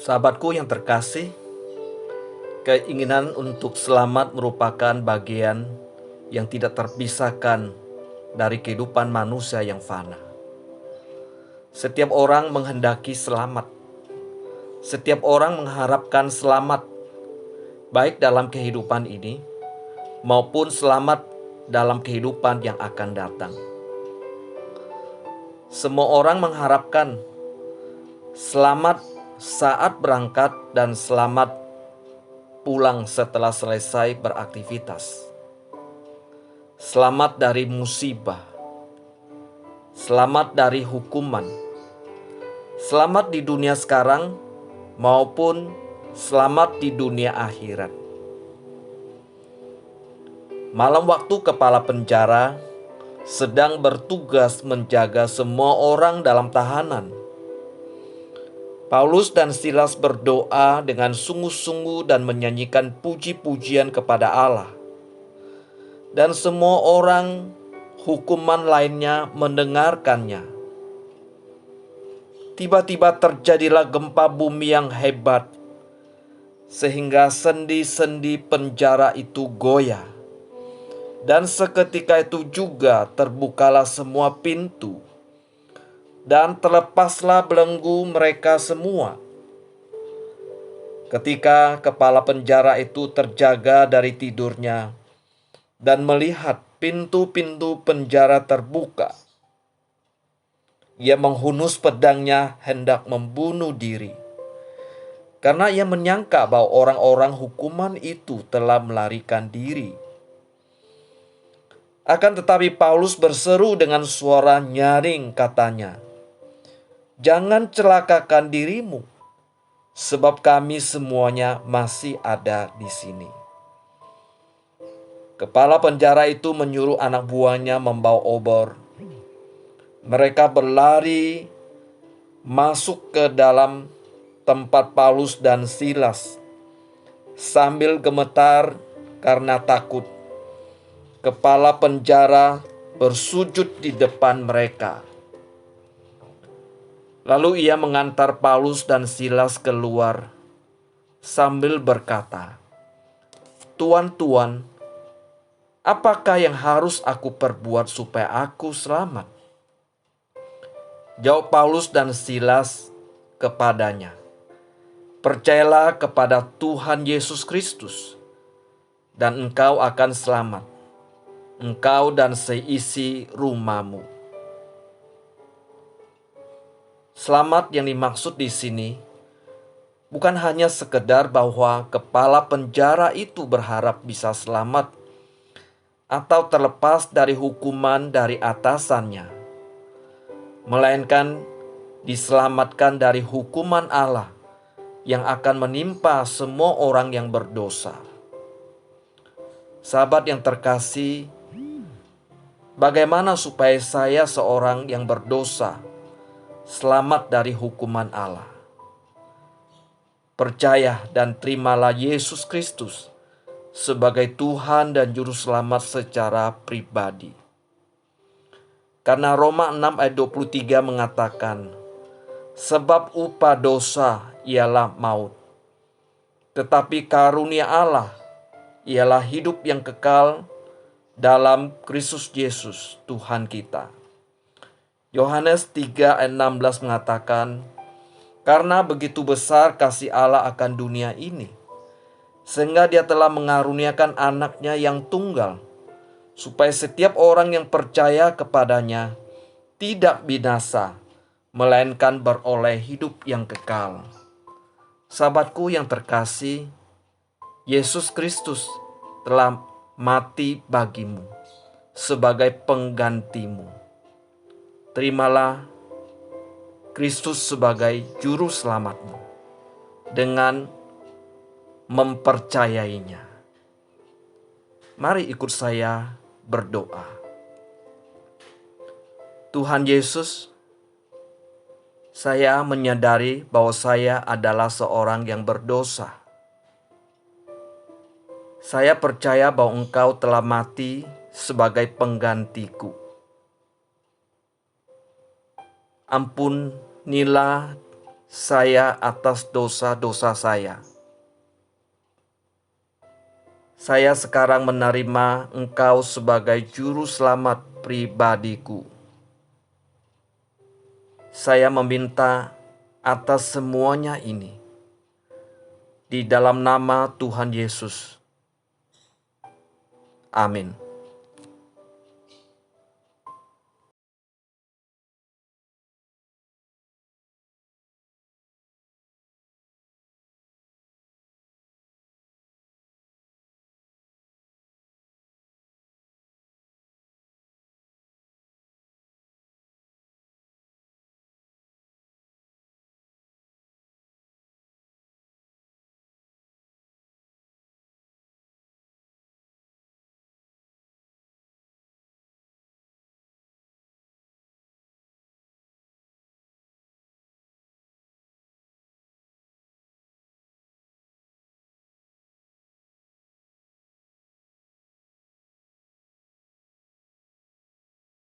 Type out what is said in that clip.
Sahabatku yang terkasih, keinginan untuk selamat merupakan bagian yang tidak terpisahkan dari kehidupan manusia yang fana. Setiap orang menghendaki selamat. Setiap orang mengharapkan selamat, baik dalam kehidupan ini maupun selamat dalam kehidupan yang akan datang. Semua orang mengharapkan selamat saat berangkat dan selamat pulang setelah selesai beraktivitas. Selamat dari musibah, selamat dari hukuman, selamat di dunia sekarang maupun selamat di dunia akhirat. Malam waktu kepala penjara sedang bertugas menjaga semua orang dalam tahanan. Paulus dan Silas berdoa dengan sungguh-sungguh dan menyanyikan puji-pujian kepada Allah. Dan semua orang hukuman lainnya mendengarkannya. Tiba-tiba terjadilah gempa bumi yang hebat, sehingga sendi-sendi penjara itu goyah. Dan seketika itu juga terbukalah semua pintu, dan terlepaslah belenggu mereka semua. Ketika kepala penjara itu terjaga dari tidurnya dan melihat pintu-pintu penjara terbuka, ia menghunus pedangnya hendak membunuh diri, karena ia menyangka bahwa orang-orang hukuman itu telah melarikan diri. Akan tetapi Paulus berseru dengan suara nyaring, katanya, "Jangan celakakan dirimu, sebab kami semuanya masih ada di sini." Kepala penjara itu menyuruh anak buahnya membawa obor. Mereka berlari masuk ke dalam tempat Paulus dan Silas sambil gemetar karena takut. Kepala penjara bersujud di depan mereka. Lalu ia mengantar Paulus dan Silas keluar sambil berkata, "Tuan-tuan, apakah yang harus aku perbuat supaya aku selamat?" Jawab Paulus dan Silas kepadanya, "Percayalah kepada Tuhan Yesus Kristus, dan engkau akan selamat, engkau dan seisi rumahmu." Selamat yang dimaksud di sini bukan hanya sekedar bahwa kepala penjara itu berharap bisa selamat atau terlepas dari hukuman dari atasannya, melainkan diselamatkan dari hukuman Allah yang akan menimpa semua orang yang berdosa. Sahabat yang terkasih, bagaimana supaya saya seorang yang berdosa selamat dari hukuman Allah? Percaya dan terimalah Yesus Kristus sebagai Tuhan dan Juru Selamat secara pribadi. Karena Roma 6 ayat 23 mengatakan, "Sebab upah dosa ialah maut, tetapi karunia Allah ialah hidup yang kekal dalam Kristus Yesus Tuhan kita." Yohanes 3 ayat 16 mengatakan, "Karena begitu besar kasih Allah akan dunia ini, sehingga Dia telah mengaruniakan anaknya yang tunggal, supaya setiap orang yang percaya kepadanya tidak binasa, melainkan beroleh hidup yang kekal." Sahabatku yang terkasih, Yesus Kristus telah mati bagimu sebagai penggantimu. Terimalah Kristus sebagai juru selamatmu dengan mempercayainya. Mari ikut saya berdoa. Tuhan Yesus, saya menyadari bahwa saya adalah seorang yang berdosa. Saya percaya bahwa Engkau telah mati sebagai penggantiku. Ampunilah saya atas dosa-dosa saya. Saya sekarang menerima Engkau sebagai juru selamat pribadiku. Saya meminta atas semuanya ini di dalam nama Tuhan Yesus. Amin.